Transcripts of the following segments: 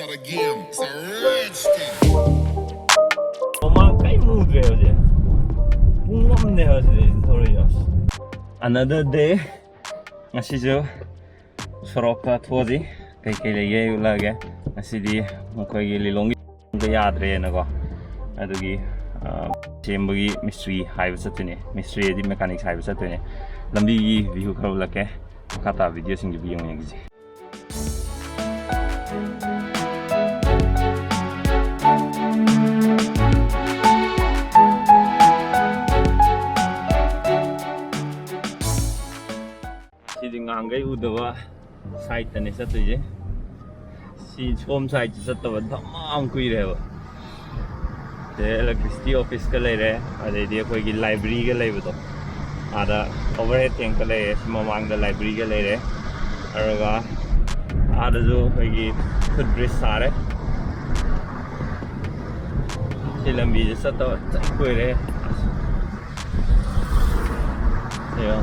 start again. It's a rich thing. Mama, kay mood re hoje. Pungam ne hoje. Sorry yas. Another day. Ngasijo sorokta thoji. Kay lege ulage. Ngasidi mukoi gi lilongi ga yadre na ko. Adugi sembagi mystery haiba satune. Mystery di mechanics haiba satune. Lambi gi view kharo lake. Kata video sing gi yong yagi. Ngei udava site tane satuje si home site satwa dhamam kui rewa the electricity office ka leire ade di koi gi library ga leiba to ada overhead tank ka leire mamang da library ga leire araga ada jo koi gi food bridge sare si lambi satwa koi re yo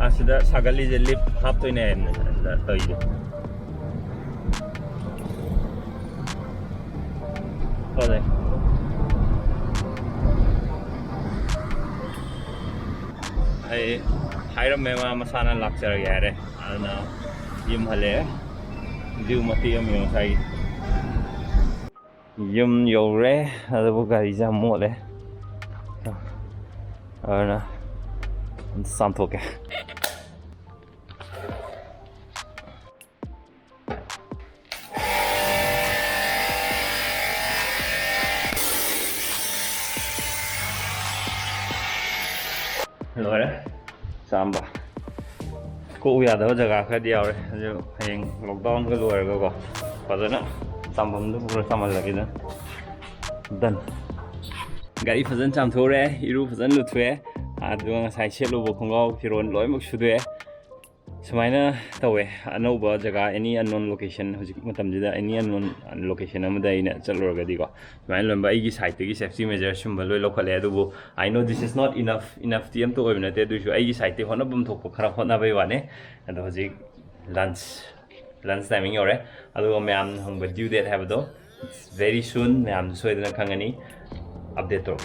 Asida sagali je lip hap to ne to ide Kode ai hairam mema masana lakchar yare ana yum hale diu mati am yo sai yum yo re adu gari ja mo le ana santo ke Lore samba ko uya da jaga kha dia re jo heng lockdown ka lore ko fazana sambam du pura samal lagi da dan gari fazan cham thore iru fazan lu thwe adu ngasai chelu bo khongau firon loi mak sudwe sumaina tawe anoba jaga any unknown location hojik matam jida any unknown location amada ina chalorga di ko sumaina lomba igi site gi safety measures sum loi lokhale adu I know this is not enough tm to oibna te du igi site hona bum thok khara hona bai wane adu hojik lunch timing yore adu myam hongba due date have do very soon myam soidana khangani update to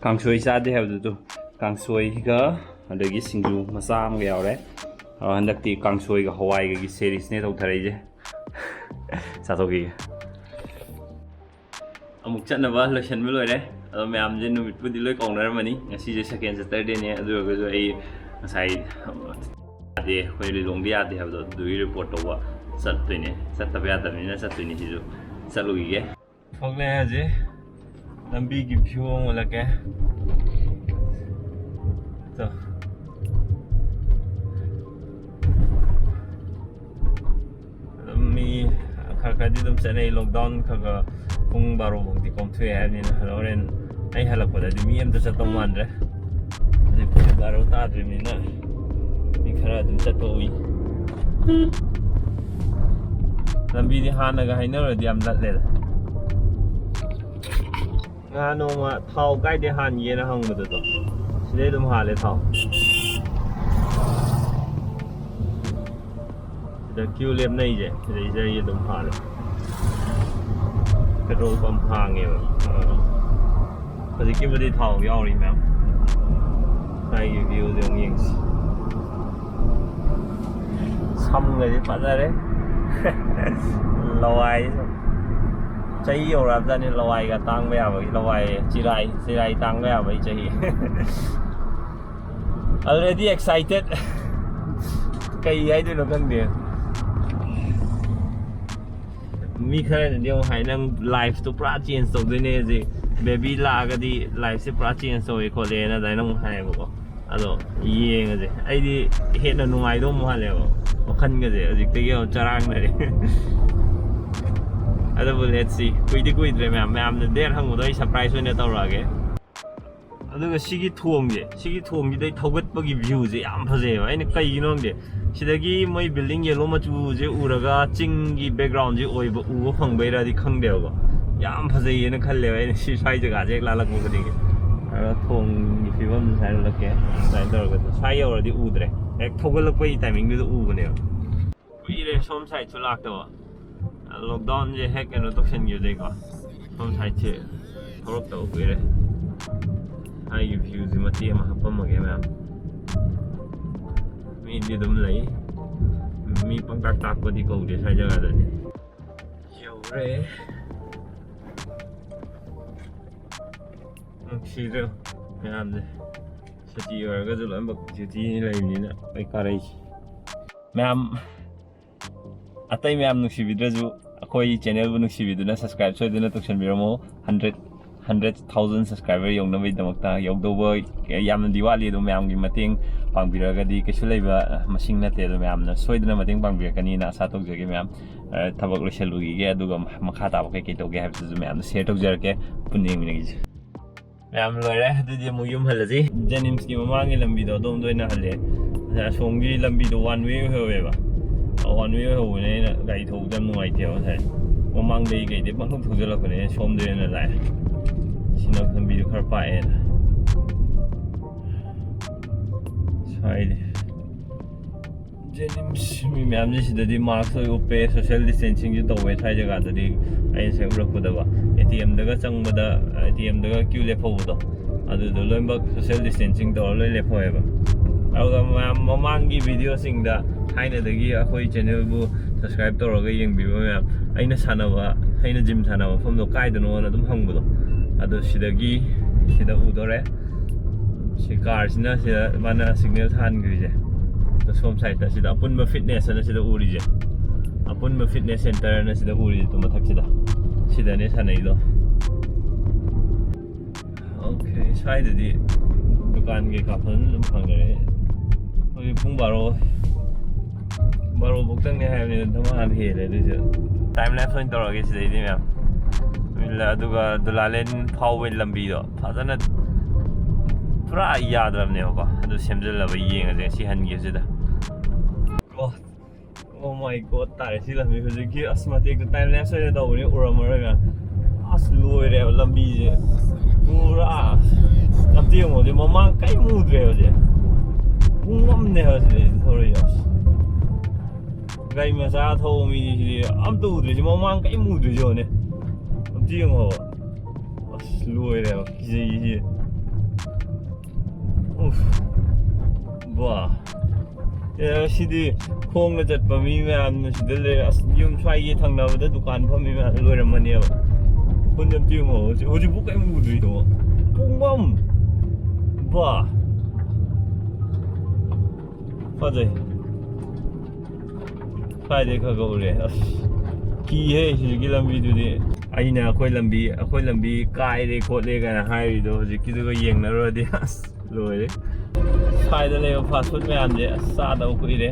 kangsoi sa de have do kangsoi ga adagi singju masam ga yore handakti kangsoi ga hawai ga series ne thau tharai je satogi amuk chatna ba lotion mi loire ado myam je numit pudi loi kong nar mani ngasi je second saturday ne adu ga jo ai ngasai de khoi ri long dia de have do report to ba sat toine sat ta ba ta ni na sat toine ji jo salugi ge fogle je lambi gi phyong wala ke to mi khakadi dum chane lockdown khaga pung baro bong ti kom thwe ani na loren ai halak pada di mi em ta chatom man re ni pung baro ta dri ni na ni khara dum chat oi lambi di hana ga haina ro diam lat le nga no ma thau kai de han ye na hang bu to sile dum ha le thau the queue lem nei je je ye dum ha le petrol pump hang ye ba ji ki ba di thau yaw ri ma sai view de nging sam le ji pa da re lawai chai yo ra da ni lawai ga tang ba ya ba lawai chi rai tang ba ya ba chai already excited kai ai du no kan de mi khare ne dio hai nang life to pra change to de ne ji baby la ga di life se pra change so e ko le na dai nang hai ba ko ado ye nga je ai di he na nungai do mo ha le ba khan ga je ajik te yo charang na re ado bu let's see kui dre ma'am ne der hang mo dai surprise ne taw ra ge ado ga sigi thom gi dai thogat pa gi view je yam phaje ai ne kai gi nom de sidagi moi building yellow machu je uraga ching gi background je oi ba u phang bai ra di khang de ba ꯌꯥꯝ ꯐꯖꯩꯌꯦꯅ ꯈꯜꯂꯦꯕ ꯑꯩꯅ ꯁꯤ ꯁ꯭ꯋꯥꯏ ꯖꯒꯥꯁꯦ ꯍꯦꯛ ꯂꯥꯜꯂꯛꯄ ꯈꯨꯗꯤꯡꯒꯤ ꯑꯗꯨꯒ ꯊꯣꯡꯒꯤ ꯐꯤꯕꯝꯁꯦ ꯁꯨꯃꯥꯏꯅ ꯎꯠꯂꯛꯀꯦ ꯁꯨꯃꯥꯏꯅ ꯇꯧꯔꯒ ꯁ꯭ꯋꯥꯏ ꯌꯧꯔꯗꯤ ꯎꯗ꯭ꯔꯦ ꯍꯦꯛ ꯊꯧꯒꯠꯂꯛꯄꯒꯤ ꯇꯥꯏꯃꯤꯡꯗꯨꯗ ꯎꯕꯅꯦꯕ ꯀꯨꯏꯔꯦ ꯁꯣꯝ ꯁꯥꯏꯗꯁꯨ ꯂꯥꯛꯇꯕ ꯂꯣꯛꯗꯥꯎꯟꯁꯦ ꯍꯦꯛ ꯀꯩꯅꯣ ꯇꯧꯁꯟꯈꯤꯕꯗꯩꯀꯣ ꯁꯣꯝ ꯁꯥꯏꯗꯁꯦ ꯊꯧꯔꯛꯇꯕ ꯀꯨꯏꯔꯦ ꯑꯩꯒꯤ ꯚ꯭ꯌꯨꯁꯦ ꯃꯇꯦꯛ ꯑꯃ ꯍꯥꯞꯄꯝꯃꯒꯦ ꯃꯌꯥꯝ ꯃꯤꯗꯤ ꯑꯗꯨꯝ ꯂꯩ ꯃꯤ ꯄꯪꯇꯥꯛ ꯇꯥꯛꯄꯗꯤ ꯀꯧꯗꯦ ꯁ꯭ꯋꯥꯏ ꯖꯒꯥꯗꯗꯤ ꯌꯧꯔꯦ ꯅꯨꯡꯁꯤꯗ꯭ꯔꯣ ꯃꯌꯥꯝꯁꯦ ꯁꯨꯇꯤ ꯑꯣꯏꯔꯒꯁꯨ ꯂꯣꯏꯅꯃꯛ ꯁꯨꯇꯤ ꯂꯩꯕꯅꯤꯅ ꯑꯩ ꯀꯥꯔꯛꯏꯁꯦ ꯃꯌꯥꯝ ꯑꯇꯩ ꯃꯌꯥꯝ ꯅꯨꯡꯁꯤꯕꯤꯗ꯭ꯔꯁꯨ ꯑꯩꯈꯣꯏ ꯆꯦꯅꯦꯜꯕꯨ ꯅꯨꯡꯁꯤꯕꯤꯗꯨꯅ ꯁꯕꯁꯀ꯭ꯔꯥꯏꯕ ꯁꯣꯏꯗꯅ ꯇꯧꯁꯟꯕꯤꯔꯝꯃꯣ 100,000 ꯁꯕꯁꯀ꯭ꯔꯥꯏꯕꯔ ꯌꯧꯅꯕꯒꯤꯗꯃꯛꯇ ꯌꯧꯗꯧꯕ ꯌꯥꯝꯅꯗꯤ ꯋꯥꯠꯂꯤ ꯑꯗꯣ ꯃꯌꯥꯝꯒꯤ ꯃꯇꯦꯡ ꯄꯥꯡꯕꯤꯔꯒꯗꯤ ꯀꯩꯁꯨ ꯂꯩꯕ ꯃꯁꯤꯡ ꯅꯠꯇꯦ ꯑꯗꯣ ꯃꯌꯥꯝꯅ ꯁꯣꯏꯗꯅ ꯃꯇꯦꯡ ꯄꯥꯡꯕꯤꯔꯛꯀꯅꯤꯅ ꯑꯁꯥ ꯇꯧꯖꯒꯦ ꯃꯌꯥꯝ ꯊꯕꯛ ꯂꯣꯏꯁꯜꯂꯨꯈꯤꯒꯦ ꯑꯗꯨꯒ ꯃꯈꯥ ꯇꯥꯕ ꯀꯩꯀꯩ ꯇꯧꯒꯦ ꯍꯥꯏꯕꯗꯨꯁꯨ ꯃꯌꯥꯝꯅ ꯁꯤꯌꯔ ꯇꯧꯖꯔꯛꯀꯦ ꯄꯨꯟꯅ ꯌꯦꯡꯃꯤꯟꯅꯈꯤꯁꯦ ꯃꯌꯥꯝ ꯂꯣꯏꯔꯦ ꯑꯗꯨꯗꯤ ꯑꯃꯨꯛ ꯌꯨꯝ ꯍꯜꯂꯁꯤ ꯖꯦꯅꯤꯝꯁꯀꯤ ꯃꯃꯥꯡꯒꯤ ꯂꯝꯕꯤꯗꯣ ꯑꯗꯣꯝꯗ ꯑꯣꯏꯅ ꯍꯜꯂꯦ ꯑꯁꯣꯝꯒꯤ ꯂꯝꯕꯤꯗꯣ ꯋꯥꯟ ꯋꯦ ꯑꯣꯏꯍꯧꯋꯦꯕ ꯋꯥꯟ ꯋꯦ ꯑꯣꯏꯍꯧꯕꯅꯦ ꯑꯩꯅ ꯒꯥꯔꯤ ꯊꯧꯕꯗ ꯌꯥꯝ ꯅꯨꯡꯉꯥꯏꯇꯦꯕ ꯉꯁꯥꯏ ꯃꯃꯥꯡꯗꯒꯤ ꯀꯩꯗꯩ ꯄꯪꯊꯧ ꯊꯧꯖꯤꯜꯂꯛꯄꯅꯦ ꯁꯣꯝꯗ ꯑꯣꯏꯅ ꯂꯥꯛꯑꯦ ꯁꯤꯅ ꯂꯝꯕꯤꯗꯣ ꯈꯔ ꯄꯥꯛꯑꯦꯅ ꯁ꯭ꯋꯥꯏꯗꯤ ꯖꯦꯅꯤꯝꯁ ꯃꯤ ꯃꯌꯥꯝꯁꯦ ꯁꯤꯗꯗꯤ ꯃꯥꯛꯁ ꯂꯣꯏ ꯎꯞꯄꯦ ꯁꯣꯁꯤꯌꯦꯜ ꯗꯤꯁꯇꯦꯟꯁꯤꯡꯁꯨ ꯇꯧꯋꯦ ꯁ꯭ꯋꯥꯏ ꯖꯒꯥꯗꯗꯤ ꯑꯩꯅ ꯉꯁꯥꯏ ꯎꯔꯛꯄꯗꯕ ATMꯗꯒ ꯆꯪꯕꯗ ATMꯗꯒ ꯀ꯭ꯌꯨ ꯂꯦꯞꯍꯧꯕꯗꯣ ꯑꯗꯨꯗꯣ ꯂꯣꯏꯅꯃꯛ ꯁꯣꯁꯤꯌꯦꯜ ꯗꯤꯁꯇꯦꯟꯁꯤꯡ ꯇꯧꯔ ꯂꯣꯏ ꯂꯦꯞꯍꯧꯋꯦꯕ ꯑꯗꯨꯒ ꯃꯌꯥꯝ ꯃꯃꯥꯡꯒꯤ ꯚꯤꯗꯤꯑꯣꯁꯤꯡꯗ ꯊꯥꯏꯅꯗꯒꯤ ꯑꯩꯈꯣꯏ ꯆꯦꯅꯦꯜꯕꯨ ꯁꯕꯁꯀ꯭ꯔꯥꯏꯕ ꯇꯧꯔꯒ ꯌꯦꯡꯕꯤꯕ ꯃꯌꯥꯝ ꯑꯩꯅ ꯖꯤꯝ ꯁꯥꯟꯅꯕ ꯃꯐꯝꯗꯣ ꯀꯥꯏꯗꯅꯣꯅ ꯑꯗꯨꯝ ꯍꯪꯕꯗꯣ ꯑꯗꯣ ꯁꯤꯗ ꯎꯗꯣꯔꯦ ꯁꯤ ꯀꯥꯔꯁꯤꯅ ꯁꯤꯗ ꯃꯥꯅ ꯁꯤꯒꯅꯦꯜ ꯊꯥꯟꯈ꯭ꯔꯤꯁꯦ ꯁꯣꯝ ꯁꯥꯏꯗꯇ ꯁꯤꯗ ꯑꯄꯨꯟꯕ ꯐꯤꯠꯅꯦꯁ ꯑꯅ ꯁꯤꯗ ꯎꯔꯤꯁꯦ ꯑꯄꯨꯟꯕ ꯐꯤꯠꯅꯦꯁ ꯁꯦꯟꯇꯔꯅ ꯁꯤꯗ ꯎꯔꯤꯁꯦ ꯃꯊꯛꯁꯤꯗ ꯁꯤꯗꯅꯦ ꯁꯥꯟꯅꯩꯗꯣ ꯑꯣꯀꯦ ꯁ꯭ꯋꯥꯏꯗꯗꯤ ꯗꯨꯀꯥꯟ ꯀꯩꯀꯥ ꯐꯖꯅ ꯑꯗꯨꯝ ꯐꯪꯅꯔꯦ ꯍꯧꯖꯤꯛ ꯄꯨꯡ ꯕꯥꯔꯣ ꯐꯧꯇꯪꯅꯦ ꯍꯥꯏꯕꯅꯤꯅ ꯊꯃꯥꯟ ꯍꯦꯜꯂꯦ ꯑꯗꯨꯏꯁꯨ ꯇꯥꯏꯝ ꯂꯦꯞꯁ ꯑꯣꯏꯅ ꯇꯧꯔꯒꯦ ꯁꯤꯗꯩꯗꯤ ꯃꯌꯥꯝ ꯑꯗꯨꯒ ꯗꯨꯂꯥꯂꯦꯟ ꯐꯥꯎꯕꯒꯤ ꯂꯝꯕꯤꯗꯣ ꯐꯖꯅ ꯄꯨꯔꯥ ꯌꯥꯗ꯭ꯔꯕꯅꯦꯕꯀꯣ ꯑꯗꯨ ꯁꯦꯝꯖꯤꯜꯂꯕ ꯌꯦꯡꯉꯁꯦ ꯁꯤ ꯍꯟꯈꯤꯕꯁꯤꯗ ꯑꯣ ꯃꯥꯏ ꯒꯣꯠ ꯇꯥꯔꯦ ꯁꯤ ꯂꯝꯕꯤ ꯍꯧꯖꯤꯛꯀꯤ ꯑꯁ ꯃꯇꯦꯛꯇ ꯇꯥꯏꯝ ꯂꯦꯞꯁ ꯑꯣꯏꯅ ꯇꯧꯕꯅꯤ ꯎꯔꯝꯃꯔꯣꯏ ꯃꯌꯥꯝ ꯑꯁ ꯂꯣꯏꯔꯦꯕ ꯂꯝꯕꯤꯁꯦ ꯄꯨꯔꯥ ꯑꯝꯇ ꯌꯦꯡꯉꯣ ꯃꯃꯥꯡ ꯀꯔꯤꯝ ꯎꯗ꯭ꯔꯦ ꯍꯧꯖꯤꯛ ꯄꯨꯡ ꯑꯃꯅꯦ ꯍꯥꯏꯕ ꯁꯤꯗꯩ ꯊꯧꯔꯛꯏ ꯑꯁ ꯒꯥꯔꯤ ꯃꯆꯥ ꯊꯧꯕ ꯃꯤꯗꯤ ꯁꯤꯗꯤ ꯑꯝꯇ ꯎꯗ꯭ꯔꯤꯁꯤ ꯃꯃꯥꯡ ꯀꯔꯤꯝ ꯎꯗ꯭ꯔꯤꯁꯤ ꯌꯦꯡꯉꯣꯅꯦ ꯑꯝꯇ ꯌꯦꯡꯉꯣꯕ ꯑꯁ ꯂꯣꯏꯔꯦꯕ ꯀꯤꯖꯩꯁꯤ ꯋꯥ ꯁꯤꯗꯤ ꯈꯣꯡꯅ ꯆꯠꯄ ꯃꯤ ꯃꯌꯥꯝꯅ ꯁꯤꯗ ꯂꯩꯔꯦ ꯑꯁ ꯌꯨꯝ ꯁ꯭ꯋꯥꯏꯒꯤ ꯊꯪꯅꯕꯗ ꯗꯨꯀꯥꯟ ꯐꯝꯃꯤ ꯃꯌꯥꯝꯅ ꯂꯣꯏꯔꯝꯃꯅꯦꯕ ꯄꯨꯟꯅ ꯑꯝꯇ ꯌꯦꯡꯉꯣ ꯍꯧꯖꯤꯛꯐꯥꯎ ꯀꯔꯤꯝ ꯎꯗ꯭ꯔꯤꯗꯣ ꯄꯨꯡꯕꯝ ꯋꯥ ꯐꯖꯩ ꯁ꯭ꯋꯥꯏꯗꯩ ꯈꯔ ꯎꯔꯦ ꯑꯁ ꯀꯤꯍꯦ ꯍꯧꯖꯤꯛꯀꯤ ꯂꯝꯕꯤꯗꯨꯗꯤ ꯑꯩꯅ ꯑꯩꯈꯣꯏ ꯂꯝꯕꯤ ꯀꯥꯏꯔꯦ ꯈꯣꯠꯂꯦ ꯀꯥꯏꯅ ꯍꯥꯏꯔꯤꯗꯣ ꯍꯧꯖꯤꯛꯀꯤꯗꯨꯒ ꯌꯦꯡꯅꯔꯨꯔꯗꯤ ꯑꯁ ꯂꯣꯏꯔꯦ ꯁ꯭ꯋꯥꯏꯗ ꯂꯩꯕ ꯐꯥꯁ ꯐꯨꯗ ꯃꯌꯥꯝꯁꯦ ꯑꯁ ꯆꯥꯗꯕ ꯀꯨꯏꯔꯦ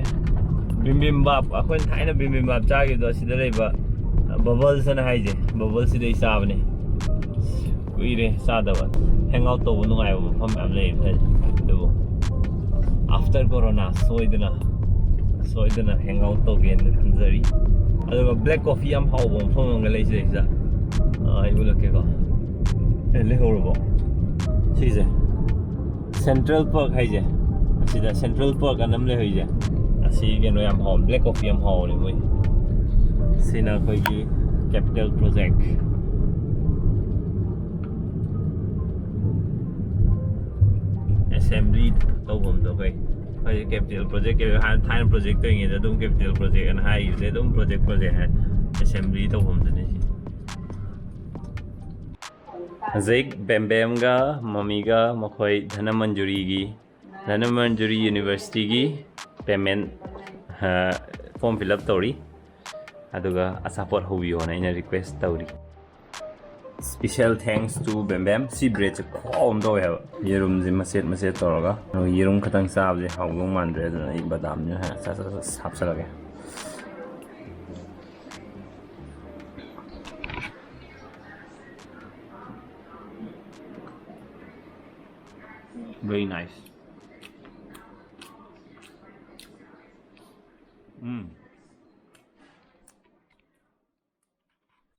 ꯕꯤꯝꯕꯤꯝꯕꯥꯞ ꯑꯩꯈꯣꯏꯅ ꯊꯥꯏꯅ ꯕꯤꯝꯕꯤꯝꯕꯥꯞ ꯆꯥꯈꯤꯕꯗꯣ ꯑꯁꯤꯗ ꯂꯩꯕ ꯕꯕꯜꯁ ꯍꯥꯏꯅ ꯍꯥꯏꯁꯦ ꯕꯕꯜꯁꯤꯗꯩ ꯆꯥꯕꯅꯦ ꯀꯨꯏꯔꯦ ꯆꯥꯗꯕ ꯍꯦꯡ ꯑꯥꯎꯠ ꯇꯧꯕ ꯅꯨꯡꯉꯥꯏꯕ ꯃꯐꯝ ꯃꯌꯥꯝ ꯂꯩ ꯑꯗꯨꯕꯨ ꯑꯥꯐꯇꯔ ꯀꯣꯔꯣꯅꯥ ꯁꯣꯏꯗꯅ ꯍꯦꯡ ꯑꯥꯎꯠ ꯇꯧꯒꯦꯅ ꯈꯟꯖꯔꯤ ꯑꯗꯨꯒ ꯕ꯭ꯂꯦꯛ ꯀꯣꯐꯤ ꯌꯥꯝ ꯍꯥꯎꯕ ꯃꯐꯝ ꯑꯃꯒ ꯂꯩ ꯁꯤꯗꯩꯁꯤꯗ ꯑꯩ ꯎꯠꯂꯛꯀꯦꯀꯣ ꯂꯩꯍꯧꯔꯕꯣ ꯁꯤꯁꯦ ꯁꯦꯟꯇ꯭ꯔꯦꯜ ꯄꯥꯔꯛ ꯍꯥꯏꯁꯦ ꯑꯁꯤꯗ ꯁꯦꯟꯇ꯭ꯔꯦꯜ ꯄꯥꯔꯛ ꯑꯅ ꯑꯃ ꯂꯩꯍꯧꯏꯁꯦ ꯑꯁꯤ ꯀꯩꯅꯣ ꯌꯥꯝ ꯍꯥꯎ ꯕ꯭ꯂꯦꯛ ꯀꯣꯐꯤ ꯌꯥꯝ ꯍꯥꯎꯕꯅꯦ ꯃꯣꯏ ꯁꯤꯅ ꯑꯩꯈꯣꯏꯒꯤ ꯀꯦꯄꯤꯇꯦꯜ ꯄ꯭ꯔꯣꯖꯦꯛ ꯑꯦꯁꯦꯝꯕ꯭ꯂꯤ ꯇꯧꯐꯝꯗꯣ ꯑꯩꯈꯣꯏ ꯀꯦꯄꯤꯇꯦꯜ ꯄ꯭ꯔꯣꯖꯦꯛ ꯊꯥꯏꯅ ꯄ꯭ꯔꯣꯖꯦꯛ ꯇꯧꯔꯤꯉꯩꯗ ꯑꯗꯨꯝ ꯀꯦꯄꯤꯇꯦꯜ ꯄ꯭ꯔꯣꯖꯦꯛ ꯑꯅ ꯍꯥꯏꯔꯤꯁꯦ ꯑꯗꯨꯝ ꯄ꯭ꯔꯣꯖꯦꯛ ꯍꯥꯏ ꯑꯦꯁꯦꯝꯕ꯭ꯂꯤ ꯇꯧꯐꯝꯗꯨꯅꯤ ꯁꯤ ꯍꯧꯖꯤꯛ ꯕꯦꯝꯕꯦꯝꯒ ꯃꯃꯤꯒ ꯃꯈꯣꯏ ꯙꯅꯃꯟꯖꯨꯔꯤ ꯌꯨꯅꯤꯚꯔꯁꯤꯇꯤꯒꯤ ꯄꯦꯃꯦꯟ ꯐꯣꯔꯝ ꯐꯤꯜ ꯑꯞ ꯇꯧꯔꯤ ꯑꯗꯨꯒ ꯑꯆꯥꯄꯣꯠ ꯍꯧꯕꯤꯌꯣꯅ ꯑꯩꯅ ꯔꯤꯀ꯭ꯋꯦꯁ ꯇꯧꯔꯤ ꯁ꯭ꯄꯤꯁꯦꯜ ꯊꯦꯡꯛꯁ ꯇꯨ ꯕꯦꯝꯕꯦꯝ ꯁꯤ ꯕ꯭ꯔꯦꯗꯁꯦ ꯈꯨꯍꯥꯎ ꯑꯃ ꯇꯧꯋꯦ ꯍꯥꯏꯕ ꯌꯦꯔꯨꯝꯁꯦ ꯃꯆꯦꯠ ꯇꯧꯔꯒ ꯌꯦꯔꯨꯝ ꯈꯛꯇꯪ ꯆꯥꯕꯁꯦ ꯍꯥꯎꯗꯧ ꯃꯥꯟꯗ꯭ꯔꯦ ꯑꯗꯨꯅ ꯑꯩ ꯕꯗꯥꯝꯁꯦ ꯍꯥꯞꯆꯜꯂꯒꯦ very nice